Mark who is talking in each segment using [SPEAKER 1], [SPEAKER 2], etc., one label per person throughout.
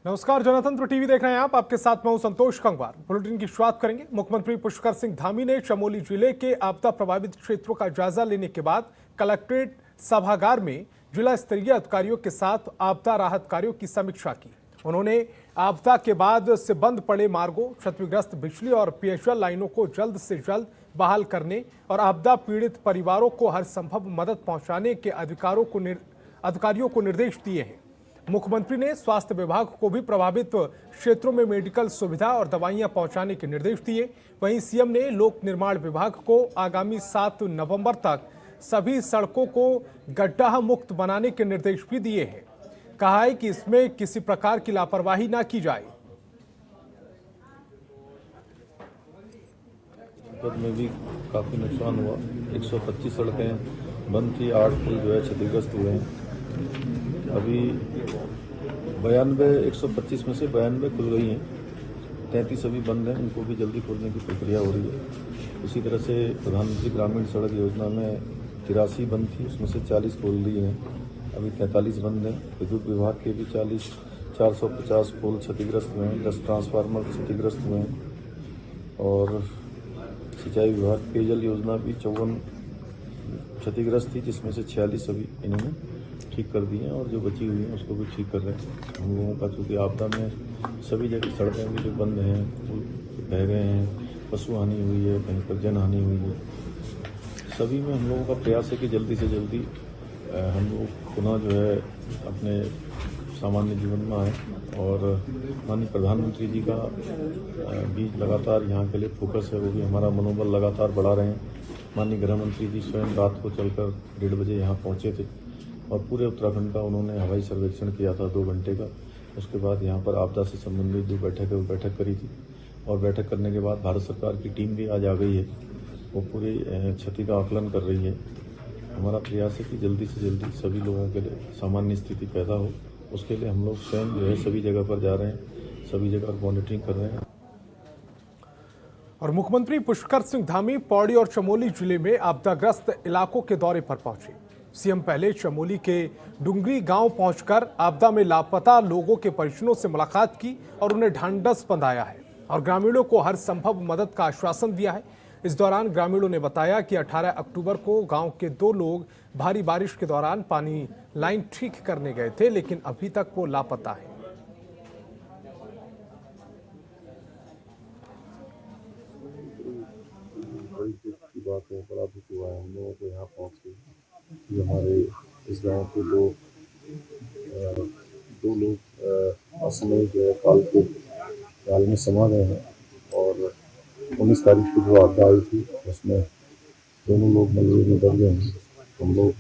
[SPEAKER 1] नमस्कार, जनतंत्र टीवी देख रहे हैं आप। आपके साथ मैं हूं संतोष कंगवार। बुलेटिन की शुरुआत करेंगे। मुख्यमंत्री पुष्कर सिंह धामी ने चमोली जिले के आपदा प्रभावित क्षेत्रों का जायजा लेने के बाद कलेक्ट्रेट सभागार में जिला स्तरीय अधिकारियों के साथ आपदा राहत कार्यों की समीक्षा की। उन्होंने आपदा के बाद से बंद पड़े मार्गों, क्षतिग्रस्त बिजली और पेयजल लाइनों को जल्द से जल्द बहाल करने और आपदा पीड़ित परिवारों को हर संभव मदद पहुंचाने के अधिकारियों को निर्देश दिए हैं। मुख्यमंत्री ने स्वास्थ्य विभाग को भी प्रभावित क्षेत्रों में मेडिकल सुविधा और दवाइयां पहुंचाने के निर्देश दिए। वहीं सीएम ने लोक निर्माण विभाग को आगामी 7 नवंबर तक सभी सड़कों को गड्ढा मुक्त बनाने के निर्देश भी दिए हैं। कहा है कि इसमें किसी प्रकार की लापरवाही ना की जाए।
[SPEAKER 2] में भी काफ़ी नुकसान हुआ। 125 सड़कें बंद थी, 8 पुल जो है क्षतिग्रस्त हुए हैं। अभी 125 में से 92 खुल गई हैं, 33 अभी बंद हैं, उनको भी जल्दी खोलने की प्रक्रिया हो रही है। उसी तरह से प्रधानमंत्री ग्रामीण सड़क योजना में 83 बंद थी, उसमें से 40 खोल दी हैं, अभी 43 बंद हैं। विद्युत विभाग के भी 450 पोल क्षतिग्रस्त हुए हैं, 10 ट्रांसफार्मर क्षतिग्रस्त हुए हैं। और सिंचाई विभाग पेयजल योजना भी 54 क्षतिग्रस्त थी, जिसमें से 46 अभी इन्होंने ठीक कर दी हैं और जो बची हुई हैं उसको भी ठीक कर रहे हैं। हम लोगों का चूँकि आपदा में सभी जगह सड़कें भी जो बंद हैं, पुल बह गए हैं, पशु हानि हुई है, कहीं पर जन हानि हुई है। सभी में हम लोगों का प्रयास है कि जल्दी से जल्दी हम लोग पुनः जो है अपने सामान्य जीवन में आए। और माननीय प्रधानमंत्री जी का भी लगातार यहाँ के लिए फोकस है, वो भी हमारा मनोबल लगातार बढ़ा रहे हैं। माननीय गृह मंत्री जी स्वयं रात को चलकर 1:30 बजे यहाँ पहुँचे थे और पूरे उत्तराखंड का उन्होंने हवाई सर्वेक्षण किया था 2 घंटे का। उसके बाद यहाँ पर आपदा से संबंधित जो बैठक है वो बैठक करी थी और बैठक करने के बाद भारत सरकार की टीम भी आज आ गई है, वो पूरी क्षति का आकलन कर रही है। हमारा प्रयास है कि जल्दी से जल्दी सभी लोगों के लिए सामान्य स्थिति पैदा हो। उसके लिए हम लोग स्वयं जो है सभी जगह पर जा रहे हैं, सभी जगह मॉनिटरिंग कर रहे हैं।
[SPEAKER 1] और मुख्यमंत्री पुष्कर सिंह धामी पौड़ी और चमोली जिले में आपदाग्रस्त इलाकों के दौरे पर पहुंचे। सीएम पहले चमोली के डुंगरी गांव पहुंचकर आपदा में लापता लोगों के परिजनों से मुलाकात की और उन्हें ढांढस बंधाया है और ग्रामीणों को हर संभव मदद का आश्वासन दिया है। इस दौरान ग्रामीणों ने बताया कि 18 अक्टूबर को गांव के 2 लोग भारी बारिश के दौरान पानी लाइन ठीक करने गए थे, लेकिन अभी तक वो लापता है।
[SPEAKER 2] बड़ी दुख की बात है, बड़ा दुख हुआ है हम लोगों को यहाँ पहुँच के कि हमारे इस गांव के दो लोग असमय जो है काल में समा गए हैं। और 19 तारीख को जो आपदा आई थी उसमें दोनों लोग मलबे में दब गए हैं। हम लोग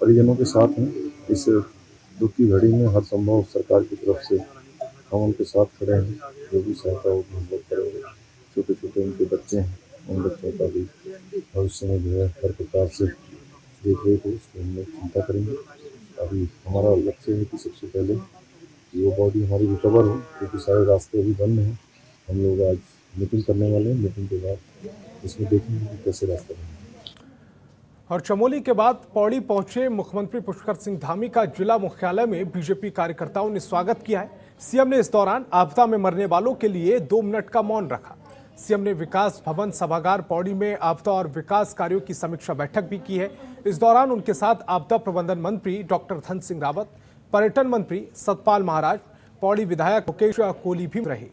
[SPEAKER 2] परिजनों के साथ हैं। इस दुख की घड़ी में हर संभव सरकार की तरफ से हम उनके साथ खड़े हैं। जो भी सहायता होगी हम लोग करेंगे। छोटे छोटे उनके बच्चे हैं, उन बच्चों का भी भविष्य में जो है हर प्रकार से देख रेख हो, उसको हम लोग चिंता करेंगे। अभी हमारा लक्ष्य है कि सबसे पहले वो बॉडी हमारी रिकवर हो, क्योंकि सारे रास्ते अभी बंद हैं। हम लोग आज मीटिंग करने वाले हैं, मीटिंग के बाद इसमें देखेंगे कि कैसे रास्ते बनेंगे।
[SPEAKER 1] और चमोली के बाद पौड़ी पहुंचे मुख्यमंत्री पुष्कर सिंह धामी का जिला मुख्यालय में बीजेपी कार्यकर्ताओं ने स्वागत किया है। सीएम ने इस दौरान आपदा में मरने वालों के लिए 2 मिनट का मौन रखा। सीएम ने विकास भवन सभागार पौड़ी में आपदा और विकास कार्यों की समीक्षा बैठक भी की है। इस दौरान उनके साथ आपदा प्रबंधन मंत्री डॉक्टर धन सिंह रावत, पर्यटन मंत्री सतपाल महाराज, पौड़ी विधायक मुकेश कोहली भी रहे।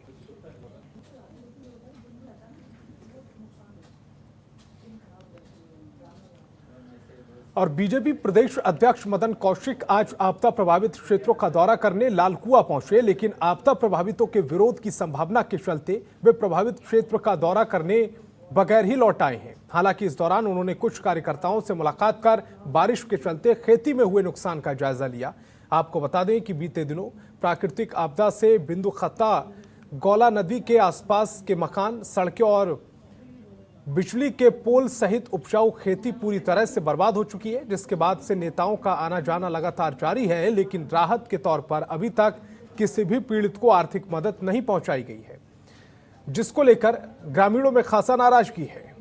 [SPEAKER 1] और बीजेपी प्रदेश अध्यक्ष मदन कौशिक आज आपदा प्रभावित क्षेत्रों का दौरा करने लालकुआ पहुंचे, लेकिन आपदा प्रभावितों के विरोध की संभावना के चलते वे प्रभावित क्षेत्र का दौरा करने बगैर ही लौट आए हैं। हालांकि इस दौरान उन्होंने कुछ कार्यकर्ताओं से मुलाकात कर बारिश के चलते खेती में हुए नुकसान का जायजा लिया। आपको बता दें कि बीते दिनों प्राकृतिक आपदा से बिंदु खत्ता गौला नदी के आसपास के मकान, सड़कें और बिजली के पोल सहित उपजाऊ खेती पूरी तरह से बर्बाद हो चुकी है, जिसके बाद से नेताओं का आना जाना लगातार जारी है, लेकिन राहत के तौर पर अभी तक किसी भी पीड़ित को आर्थिक मदद नहीं पहुंचाई गई है, जिसको लेकर ग्रामीणों में खासा नाराजगी है।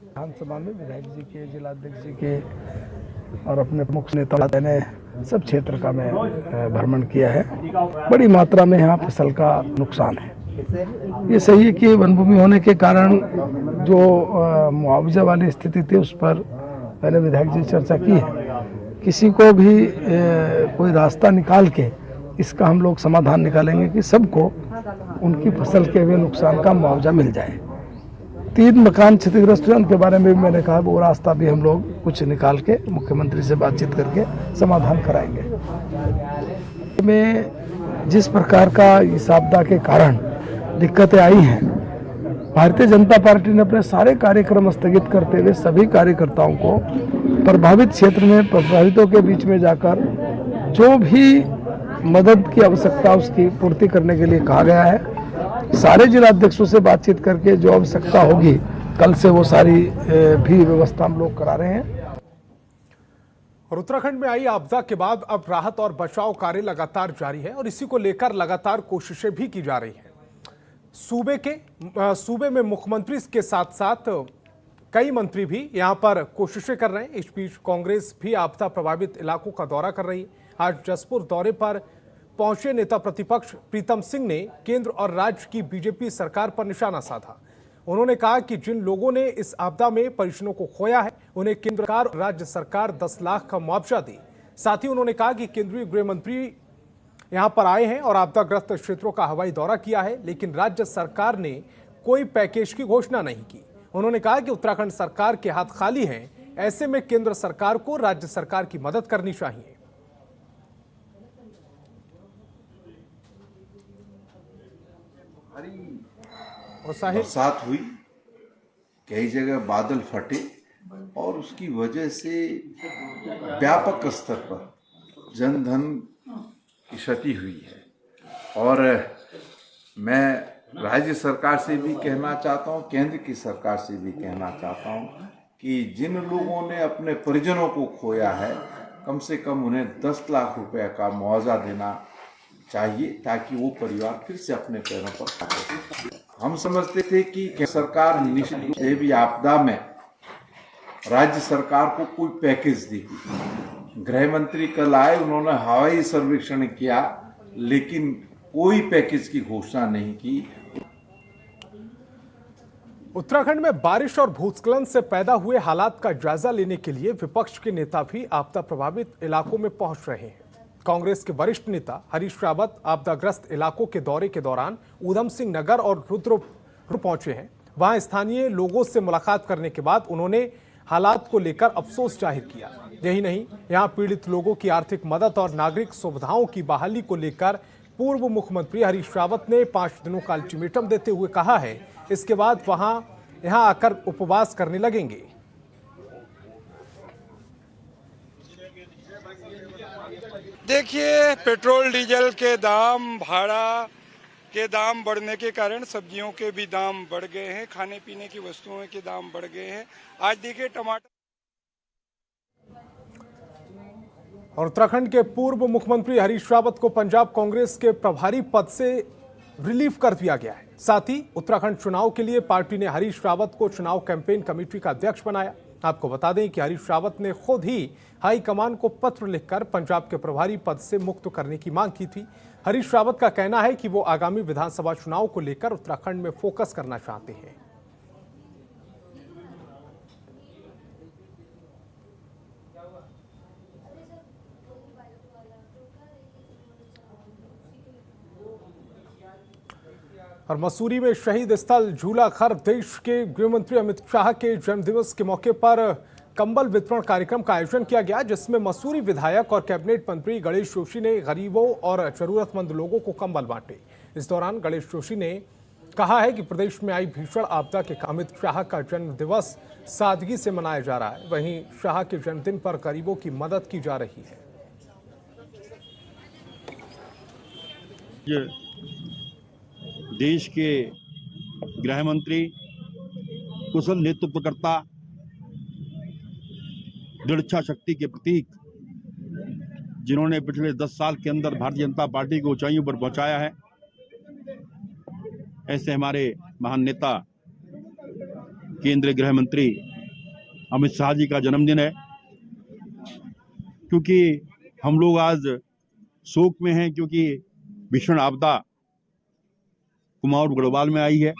[SPEAKER 3] विधानसभा में विधायक जी के, जिलाध्यक्ष जी के और अपने प्रमुख नेता ने सब क्षेत्र का मैं भ्रमण किया है। बड़ी मात्रा में यहाँ फसल का नुकसान है। ये सही है कि वन भूमि होने के कारण जो मुआवजा वाली स्थिति थी उस पर मैंने विधायक जी से चर्चा की है। किसी को भी कोई रास्ता निकाल के इसका हम लोग समाधान निकालेंगे कि सबको उनकी फसल के हुए नुकसान का मुआवजा मिल जाए। 3 मकान क्षतिग्रस्त हुए, उनके बारे में भी मैंने कहा वो रास्ता भी हम लोग कुछ निकाल के मुख्यमंत्री से बातचीत करके समाधान कराएंगे। में जिस प्रकार का इस आपदा के कारण दिक्कतें आई हैं, भारतीय जनता पार्टी ने अपने सारे कार्यक्रम स्थगित करते हुए सभी कार्यकर्ताओं को प्रभावित क्षेत्र में प्रभावितों के बीच में जाकर जो भी मदद की आवश्यकता उसकी पूर्ति करने के लिए कहा गया है। सारे जिलाध्यक्षों से बातचीत करके जो आवश्यकता होगी कल से वो सारी भी व्यवस्था हम लोग करा रहे हैं।
[SPEAKER 1] और उत्तराखंड में आई आपदा के बाद अब राहत और बचाव कार्य लगातार जारी है और इसी को लेकर लगातार कोशिशें भी की जा रही हैं। सूबे में मुख्यमंत्री के साथ साथ कई मंत्री भी यहां पर कोशिशें कर रहे हैं। इस बीच कांग्रेस भी आपदा प्रभावित इलाकों का दौरा कर रही है। आज जसपुर दौरे पर पहुंचे नेता प्रतिपक्ष प्रीतम सिंह ने केंद्र और राज्य की बीजेपी सरकार पर निशाना साधा। उन्होंने कहा कि जिन लोगों ने इस आपदा में परिजनों को खोया है उन्हें केंद्र सरकार और राज्य सरकार 10 लाख का मुआवजा दे। साथ ही उन्होंने कहा कि केंद्रीय गृह मंत्री यहां पर आए हैं और आपदाग्रस्त क्षेत्रों का हवाई दौरा किया है, लेकिन राज्य सरकार ने कोई पैकेज की घोषणा नहीं की। उन्होंने कहा कि उत्तराखंड सरकार के हाथ खाली हैं, ऐसे में केंद्र सरकार को राज्य सरकार की मदद करनी चाहिए।
[SPEAKER 4] बरसात हुई, कई जगह बादल फटे और उसकी वजह से व्यापक स्तर पर जनधन की क्षति हुई है। और मैं राज्य सरकार से भी कहना चाहता हूँ, केंद्र की सरकार से भी कहना चाहता हूँ कि जिन लोगों ने अपने परिजनों को खोया है कम से कम उन्हें 10 लाख रुपए का मुआवजा देना चाहिए ताकि वो परिवार फिर से अपने पैरों पर खड़े हो। हम समझते थे कि सरकार निश्चित रूप से भी आपदा में राज्य सरकार को कोई पैकेज देगी। गृह मंत्री कल आए, उन्होंने हवाई सर्वेक्षण किया लेकिन कोई पैकेज की घोषणा नहीं की।
[SPEAKER 1] उत्तराखंड में बारिश और भूस्खलन से पैदा हुए हालात का जायजा लेने के लिए विपक्ष के नेता भी आपदा प्रभावित इलाकों में पहुंच रहे हैं। कांग्रेस के वरिष्ठ नेता हरीश रावत आपदाग्रस्त इलाकों के दौरे के दौरान ऊधम सिंह नगर और रुद्रपुर पहुंचे हैं। वहां स्थानीय लोगों से मुलाकात करने के बाद उन्होंने हालात को लेकर अफसोस जाहिर किया। यही नहीं, यहां पीड़ित लोगों की आर्थिक मदद और नागरिक सुविधाओं की बहाली को लेकर पूर्व मुख्यमंत्री हरीश रावत ने 5 दिनों का अल्टीमेटम देते हुए कहा है इसके बाद यहां आकर उपवास करने लगेंगे।
[SPEAKER 5] देखिए, पेट्रोल डीजल के दाम, भाड़ा के दाम बढ़ने के कारण सब्जियों के भी दाम बढ़ गए हैं, खाने पीने की वस्तुओं के दाम बढ़ गए हैं। आज देखिए टमाटर।
[SPEAKER 1] और उत्तराखंड के पूर्व मुख्यमंत्री हरीश रावत को पंजाब कांग्रेस के प्रभारी पद से रिलीव कर दिया गया है। साथ ही उत्तराखंड चुनाव के लिए पार्टी ने हरीश रावत को चुनाव कैंपेन कमेटी का अध्यक्ष बनाया। आपको बता दें कि हरीश रावत ने खुद ही हाईकमान को पत्र लिखकर पंजाब के प्रभारी पद से मुक्त करने की मांग की थी। हरीश रावत का कहना है कि वो आगामी विधानसभा चुनाव को लेकर उत्तराखंड में फोकस करना चाहते हैं। और मसूरी में शहीद स्थल झूलाखर देश के गृहमंत्री अमित शाह के जन्मदिवस के मौके पर कंबल वितरण कार्यक्रम का आयोजन किया गया, जिसमें मसूरी विधायक और कैबिनेट मंत्री गणेश जोशी ने गरीबों और जरूरतमंद लोगों को कंबल बांटे। इस दौरान गणेश जोशी ने कहा है कि प्रदेश में आई भीषण आपदा के अमित शाह का जन्मदिवस सादगी से मनाया जा रहा है, वहीं शाह के जन्मदिन पर गरीबों की मदद की जा रही है।
[SPEAKER 6] देश के गृह मंत्री, कुशल नेतृत्वकर्ता, दृढ़ इच्छा शक्ति के प्रतीक, जिन्होंने पिछले 10 साल के अंदर भारतीय जनता पार्टी को ऊंचाइयों पर पहुंचाया है, ऐसे हमारे महान नेता केंद्रीय गृह मंत्री अमित शाह जी का जन्मदिन है। क्योंकि हम लोग आज शोक में हैं, क्योंकि भीषण आपदा कुमाऊं गढ़वाल में आई है,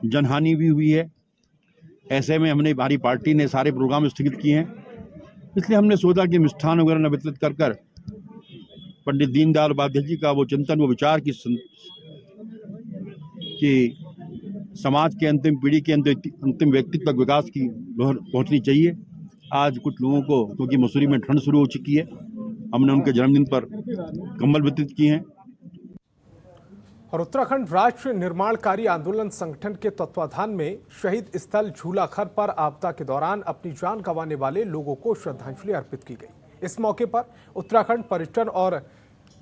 [SPEAKER 6] जनहानि भी हुई है। ऐसे में हमने हमारी पार्टी ने सारे प्रोग्राम स्थगित किए हैं, इसलिए हमने सोचा कि मिष्ठान वगैरह न वितरित कर कर पंडित दीनदयाल उपाध्याय जी का वो चिंतन, वो विचार कि समाज के अंतिम पीढ़ी के अंतिम व्यक्ति तक विकास की लहर पहुंचनी चाहिए। आज कुछ लोगों को, क्योंकि मसूरी में ठंड शुरू हो चुकी है, हमने उनके जन्मदिन पर कंबल वितरित किए हैं।
[SPEAKER 1] और उत्तराखंड राष्ट्र निर्माणकारी आंदोलन संगठन के तत्वाधान में शहीद स्थल झूलाखर पर आपदा के दौरान अपनी जान गंवाने वाले लोगों को श्रद्धांजलि अर्पित की गई। इस मौके पर उत्तराखंड पर्यटन और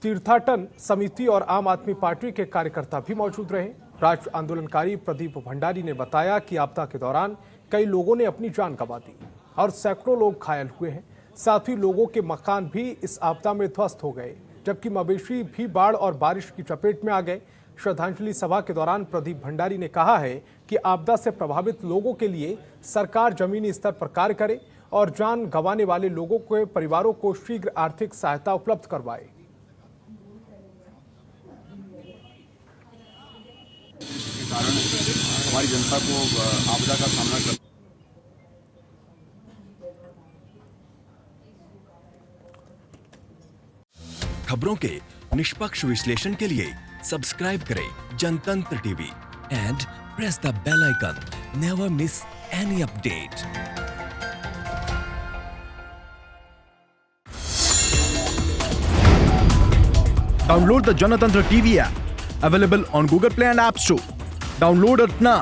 [SPEAKER 1] तीर्थाटन समिति और आम आदमी पार्टी के कार्यकर्ता भी मौजूद रहे। राज्य आंदोलनकारी प्रदीप भंडारी ने बताया कि आपदा के दौरान कई लोगों ने अपनी जान गंवा दी और सैकड़ों लोग घायल हुए हैं। साथ ही लोगों के मकान भी इस आपदा में ध्वस्त हो गए, जबकि मवेशी भी बाढ़ और बारिश की चपेट में आ गए। श्रद्धांजलि सभा के दौरान प्रदीप भंडारी ने कहा है कि आपदा से प्रभावित लोगों के लिए सरकार जमीनी स्तर पर कार्य करे और जान गंवाने वाले लोगों के परिवारों को शीघ्र आर्थिक सहायता उपलब्ध करवाए।
[SPEAKER 6] इसके कारण हमारी जनता को आपदा का सामना कर
[SPEAKER 7] खबरों के निष्पक्ष विश्लेषण के लिए सब्सक्राइब करें Janatantra TV and press the bell icon. Never miss any update.
[SPEAKER 8] Download the Janatantra TV app, available on Google Play and App Store. Download it now.